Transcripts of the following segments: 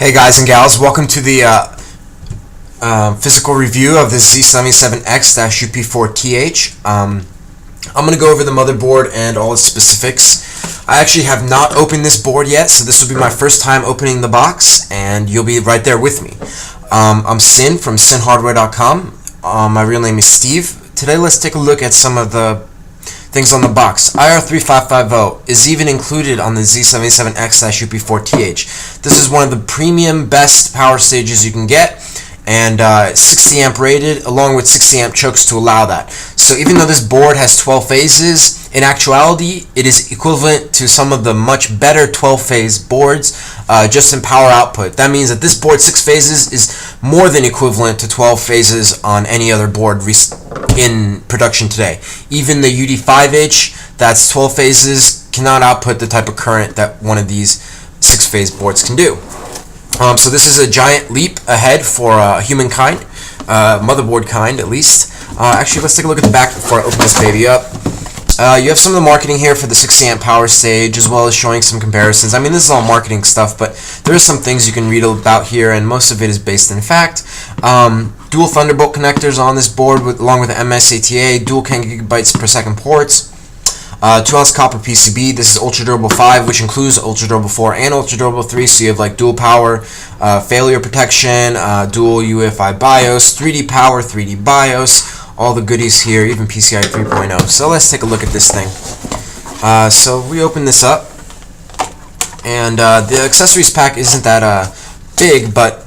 Hey guys and gals, welcome to the physical review of the Z77X-UP4 I'm going to go over the motherboard and all its specifics. I actually have not opened this board yet, so this will be my first time opening the box, and you'll be right there with me. I'm Sin from SinHardware.com. My real name is Steve. Today let's take a look at some of the things on the box. IR3550 is even included on the Z77X-UP4. This is one of the premium best power stages you can get, and 60 amp rated along with 60 amp chokes to allow that. So even though this board has 12 phases, in actuality it is equivalent to some of the much better 12 phase boards just in power output. That means that this board 6 phases is more than equivalent to 12 phases on any other board in production today. Even the UD5H that's 12 phases cannot output the type of current that one of these 6 phase boards can do. So this is a giant leap ahead for humankind, motherboard kind at least. Actually, let's take a look at the back before I open this baby up. You have some of the marketing here for the 60 amp power stage, as well as showing some comparisons. I mean, this is all marketing stuff, but there are some things you can read about here, and most of it is based in fact. Dual Thunderbolt connectors on this board, along with the MSATA, dual 10 gigabytes per second ports. 2-ounce copper PCB. This is Ultra Durable 5, which includes Ultra Durable 4 and Ultra Durable 3, so you have like dual power, failure protection, dual UEFI BIOS, 3D power, 3D BIOS, all the goodies here, even PCI 3.0. So let's take a look at this thing. So we open this up, and the accessories pack isn't that big, but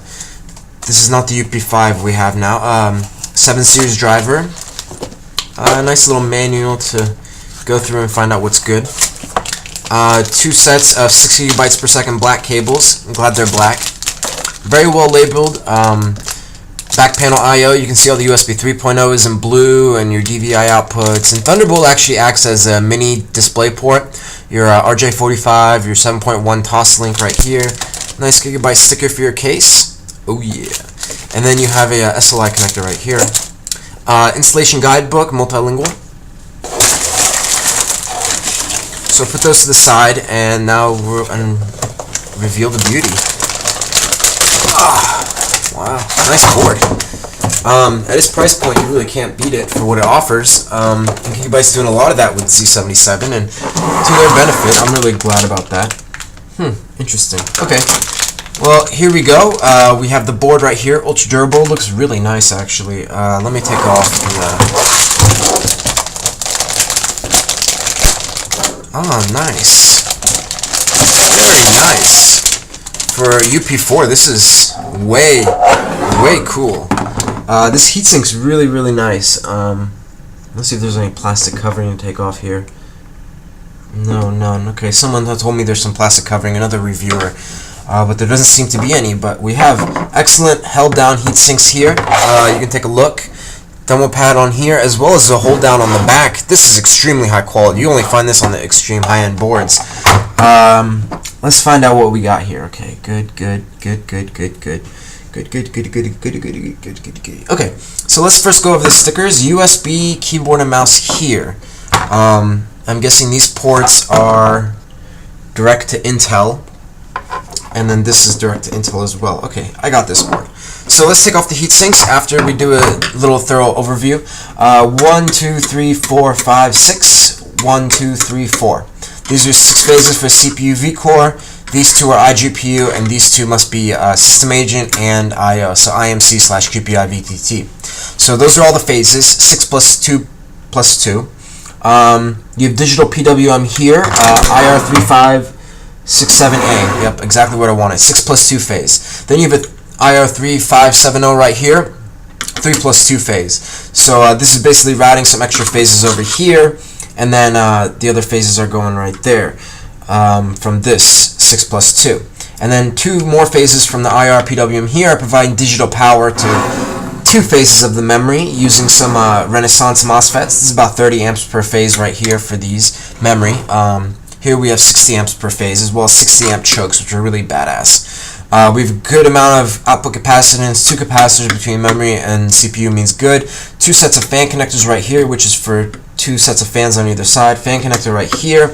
this is not the UP5 we have now. 7 series driver, a nice little manual to go through and find out what's good. 2 sets of 6 gigabytes per second black cables. I'm glad they're black. Very well labeled. Back panel I/O. You can see all the USB 3.0 is in blue, and your DVI outputs. And Thunderbolt actually acts as a mini display port. Your RJ45, your 7.1 Toslink right here. Nice gigabyte sticker for your case. Oh yeah. And then you have a SLI connector right here. Installation guidebook, multilingual. So put those to the side, and now we'll reveal the beauty. Wow, nice board. At its price point, you really can't beat it for what it offers. Gigabyte's doing a lot of that with Z77, and to their benefit, I'm really glad about that. Interesting. Okay, well, here we go. We have the board right here. Ultra Durable, looks really nice actually. Let me take off the... nice. Very nice. For UP4, this is way cool. This heatsink's really nice. Let's see if there's any plastic covering to take off here. No, none. Okay, someone told me there's some plastic covering, another reviewer. But there doesn't seem to be any. But we have excellent held down heatsinks here. You can take a look. Thermal pad on here, as well as a hold down on the back. This is extremely high quality. You only find this on the extreme high-end boards. Let's find out what we got here. Okay, good. Okay, so let's first go over the stickers. USB keyboard and mouse here. I'm guessing these ports are direct to Intel, and then this is direct to Intel as well. Okay, I got this board. So let's take off the heat sinks after we do a little thorough overview. 1, 2, 3, 4, 5, 6. 1, 2, 3, 4. These are 6 phases for CPU vCore. These 2 are iGPU, and these 2 must be System Agent and I/O, so IMC/QPI-VTT. So those are all the phases, 6 plus 2 plus 2. You have digital PWM here, IR3567A. Yep, exactly what I wanted. 6 plus 2 phase. Then you have a IR3570 right here, 3 plus 2 phase. So this is basically routing some extra phases over here, and then the other phases are going right there from this 6 plus 2. And then 2 more phases from the IR PWM here are providing digital power to 2 phases of the memory using some Renaissance MOSFETs. This is about 30 amps per phase right here for these memory. Here we have 60 amps per phase, as well as 60 amp chokes, which are really badass. We have a good amount of output capacitance. 2 capacitors between memory and CPU means good. 2 sets of fan connectors right here, which is for 2 sets of fans on either side. Fan connector right here.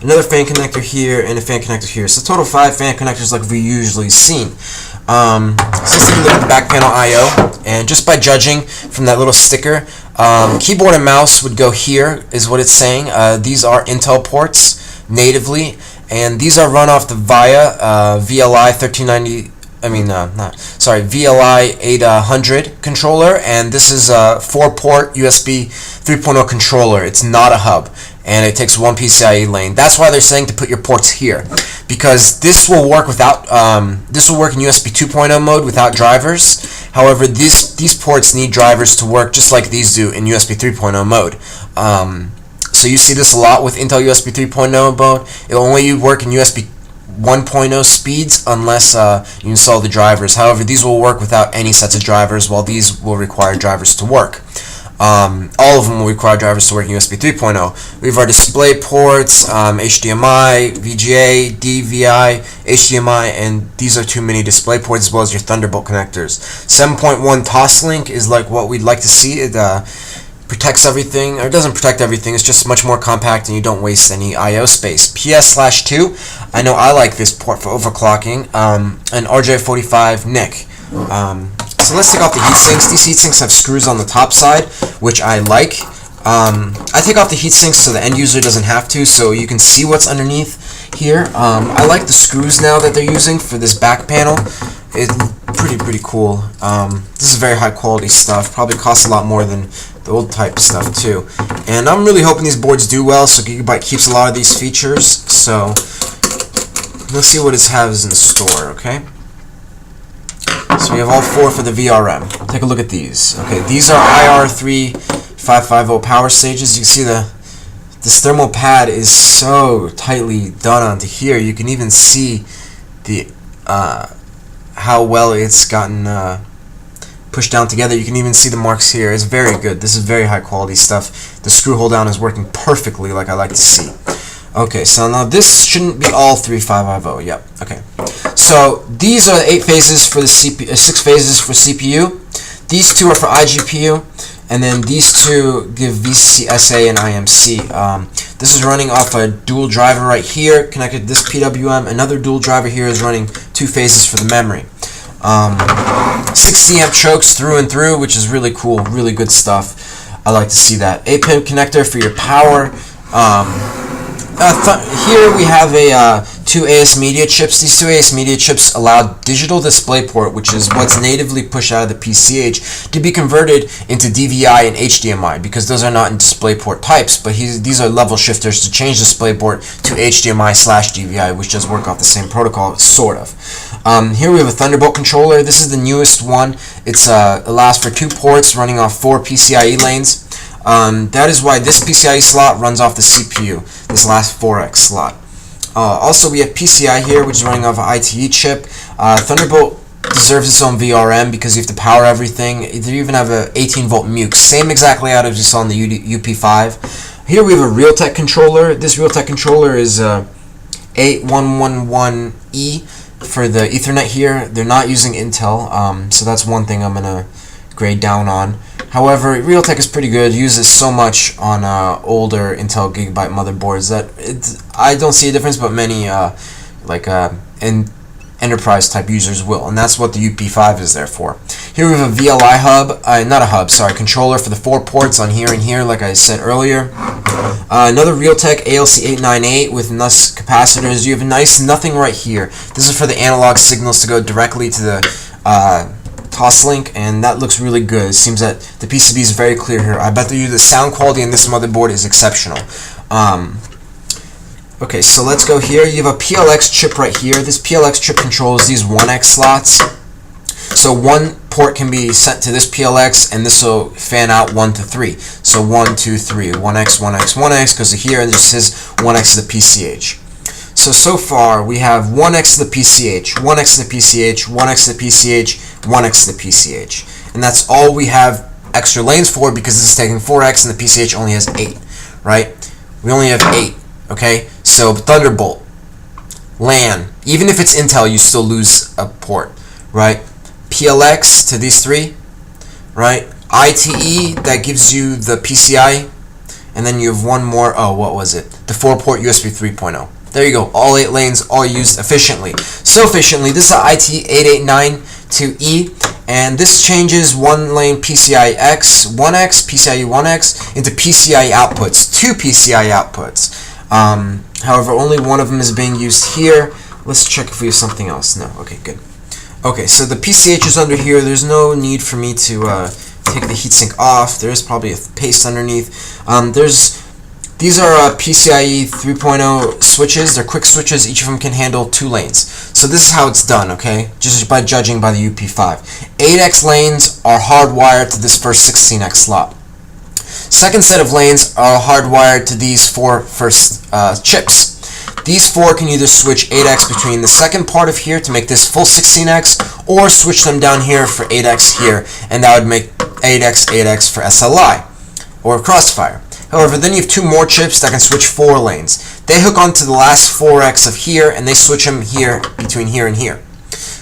another fan connector here, and a fan connector here. So total 5 fan connectors like we usually seen. So let's take a look at the back panel I/O, and just by judging from that little sticker, keyboard and mouse would go here, is what it's saying. These are Intel ports natively, and these are run off the VIA VLI 1390. VLI 800 controller, and this is a 4-port USB 3.0 controller. It's not a hub, and it takes 1 PCIe lane. That's why they're saying to put your ports here, because this will work without this will work in USB 2.0 mode without drivers. However, these ports need drivers to work just like these do in USB 3.0 mode. So you see this a lot with Intel USB 3.0 mode. It will only work in USB 1.0 speeds unless you install the drivers. However, these will work without any sets of drivers, while these will require drivers to work. All of them will require drivers to work in USB 3.0. We have our display ports, HDMI, VGA, DVI, HDMI, and these are 2 mini display ports as well as your Thunderbolt connectors. 7.1 Toslink is like what we'd like to see. It protects everything, or doesn't protect everything, it's just much more compact and you don't waste any I/O space. PS/2, I know I like this port for overclocking, and RJ45 NIC. So let's take off the heatsinks. These heatsinks have screws on the top side, which I like. I take off the heatsinks so the end user doesn't have to, so you can see what's underneath here. I like the screws now that they're using for this back panel. It's pretty cool. This is very high quality stuff, probably costs a lot more than the old type stuff too. And I'm really hoping these boards do well, so Gigabyte keeps a lot of these features. So let's see what it has in store, okay? So we have all 4 for the VRM. Take a look at these. Okay, these are IR3550 power stages. You can see this thermal pad is so tightly done onto here. You can even see the how well it's gotten pushed down together. You can even see the marks here. It's very good. This is very high quality stuff. The screw hold down is working perfectly like I like to see. Okay, so now this shouldn't be all 3550. Yep. Okay. So these are the 8 phases for the CPU, 6 phases for CPU. These 2 are for iGPU, and then these 2 give VCSA and IMC. This is running off a dual driver right here, connected to this PWM. Another dual driver here is running 2 phases for the memory. 60 amp chokes through and through, which is really cool, really good stuff. I like to see that. 8-pin connector for your power. Here we have a 2 AS media chips. These 2 AS media chips allow digital DisplayPort, which is what's natively pushed out of the PCH, to be converted into DVI and HDMI, because those are not in DisplayPort types, but these are level shifters to change DisplayPort to HDMI/DVI, which does work off the same protocol, sort of. Here we have a Thunderbolt controller. This is the newest one. It allows for 2 ports running off 4 PCIe lanes. That is why this PCIe slot runs off the CPU, this last 4X slot. Also, we have PCI here, which is running off an ITE chip. Thunderbolt deserves its own VRM because you have to power everything. They even have a 18-volt mux, same exact layout as you saw in the UP5. Here we have a Realtek controller. This Realtek controller is 8111E for the Ethernet here. They're not using Intel, so that's one thing I'm gonna grade down on. However, Realtek is pretty good. It uses so much on older Intel Gigabyte motherboards that I don't see a difference, but many enterprise type users will, and that's what the UP5 is there for. Here we have a VLI hub, controller for the 4 ports on here and here, like I said earlier. Another Realtek ALC898 with NUS capacitors. You have a nice nothing right here. This is for the analog signals to go directly to the Toslink, and that looks really good. It seems that the PCB is very clear here. I bet the sound quality in this motherboard is exceptional. Okay, so let's go here. You have a PLX chip right here. This PLX chip controls these 1X slots. So one port can be sent to this PLX, and this will fan out 1 to 3. So 1, 2, 3, 1X, 1X, 1X goes to here, and this says 1X to the PCH. So far we have 1X to the PCH, 1X to the PCH, 1X to the PCH, 1X to the PCH. And that's all we have extra lanes for, because this is taking 4X and the PCH only has 8, right? We only have 8, okay? So Thunderbolt, LAN, even if it's Intel, you still lose a port, right? PLX to these 3, right? ITE, that gives you the PCI and then you have one more. Oh, what was it? The 4-port USB 3.0. There you go. All 8 lanes, all used efficiently. So efficiently. This is an IT8892E, and this changes 1-lane PCI-X1X, PCIe1X into PCIe outputs, 2 PCIe outputs. However, only one of them is being used here. Let's check if we have something else. No. Okay, good. Okay, so the PCH is under here. There's no need for me to take the heatsink off. There is probably a paste underneath. These are PCIe 3.0 switches. They're quick switches. Each of them can handle 2 lanes. So this is how it's done, okay? Just by judging by the UP5. 8X lanes are hardwired to this first 16X slot. Second set of lanes are hardwired to these 4 first chips. These 4 can either switch 8X between the second part of here to make this full 16X, or switch them down here for 8X here, and that would make 8X, 8X for SLI, or Crossfire. However, then you have 2 more chips that can switch 4 lanes. They hook onto the last 4X of here, and they switch them here, between here and here.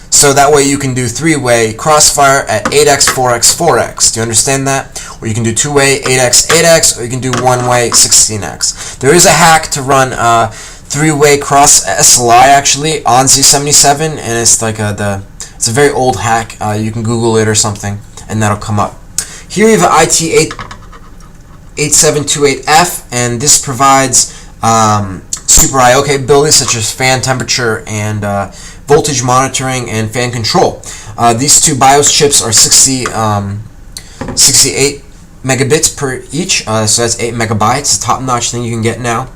So that way you can do 3-way Crossfire at 8X, 4X, 4X. Do you understand that? Or you can do 2-way 8X, 8X, or you can do 1-way 16X. There is a hack to run 3-way cross SLI actually on Z77, and it's like it's a very old hack. You can Google it or something, and that'll come up. Here you have an IT8728F, and this provides Super I/O capabilities such as fan temperature and voltage monitoring and fan control. These 2 BIOS chips are 68 megabits per each, so that's 8 megabytes. Top-notch thing you can get now.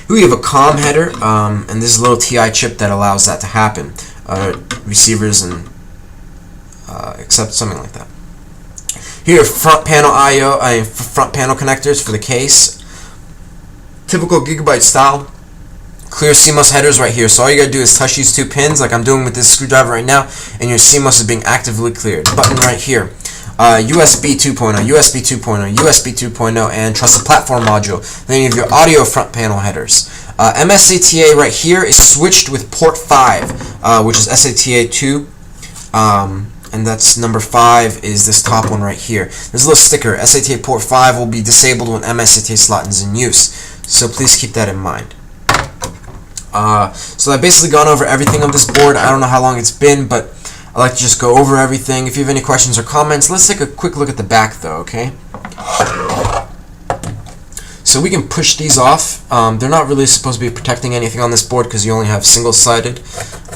Here we have a COM header, and this is a little TI chip that allows that to happen. Receivers and accept something like that. Here are front panel front panel connectors for the case. Typical Gigabyte style. Clear CMOS headers right here. So all you gotta do is touch these 2 pins, like I'm doing with this screwdriver right now, and your CMOS is being actively cleared. Button right here. USB 2.0, USB 2.0, USB 2.0, and trusted platform module. Then you have your audio front panel headers. MSATA right here is switched with port 5, which is SATA 2, and that's number 5 is this top one right here. There's a little sticker. SATA port 5 will be disabled when MSATA slot is in use. So please keep that in mind. So I've basically gone over everything on this board. I don't know how long it's been, but I like to just go over everything. If you have any questions or comments, let's take a quick look at the back though, okay? So we can push these off. They're not really supposed to be protecting anything on this board because you only have single-sided.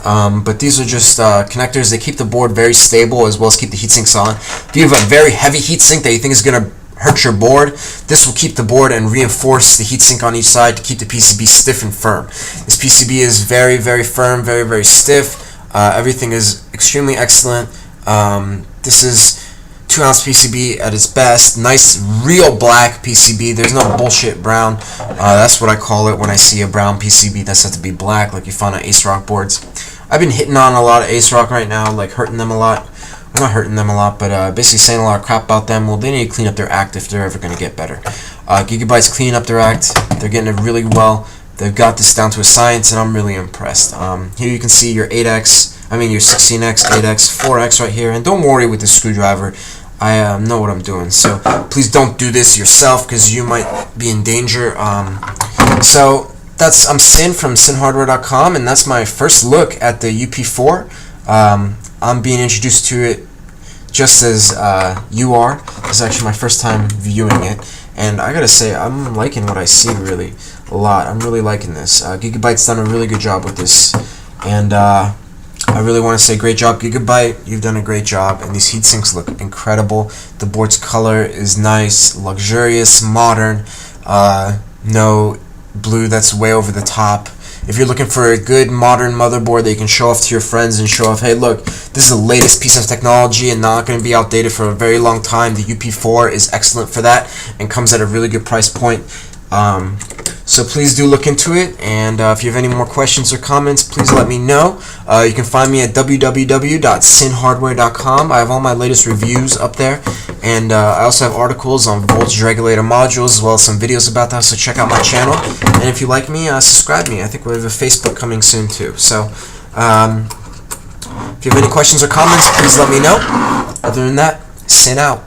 But these are just connectors. They keep the board very stable as well as keep the heat sinks on. If you have a very heavy heat sink that you think is going to hurt your board, this will keep the board and reinforce the heatsink on each side to keep the PCB stiff and firm. This PCB is very, very firm, very, very stiff. Everything is extremely excellent. This is 2-ounce PCB at its best. Nice, real black PCB. There's no bullshit brown. That's what I call it when I see a brown PCB that's said to be black, like you find on Ace Rock boards. I've been hitting on a lot of Ace Rock right now, like hurting them a lot. I'm not hurting them a lot, but basically saying a lot of crap about them. Well, they need to clean up their act if they're ever going to get better. Gigabyte's cleaning up their act. They're getting it really well. They've got this down to a science, and I'm really impressed. Here you can see your 8X, your 16X, 8X, 4X right here. And don't worry with the screwdriver. I know what I'm doing. So please don't do this yourself because you might be in danger. So I'm Sin from SinHardware.com, and that's my first look at the UP4. I'm being introduced to it just as you are. This is actually my first time viewing it, and I gotta say I'm liking what I see really a lot. I'm really liking this. Gigabyte's done a really good job with this, and I really want to say great job, Gigabyte. You've done a great job, and these heatsinks look incredible. The board's color is nice, luxurious, modern. No blue that's way over the top. If you're looking for a good modern motherboard that you can show off to your friends and show off, hey look, this is the latest piece of technology and not going to be outdated for a very long time, the UP4 is excellent for that and comes at a really good price point. So please do look into it, and if you have any more questions or comments, please let me know. You can find me at www.sinhardware.com. I have all my latest reviews up there, and I also have articles on voltage regulator modules as well as some videos about that, so check out my channel. And if you like me, subscribe me. I think we have a Facebook coming soon too. So if you have any questions or comments, please let me know. Other than that, Sin out.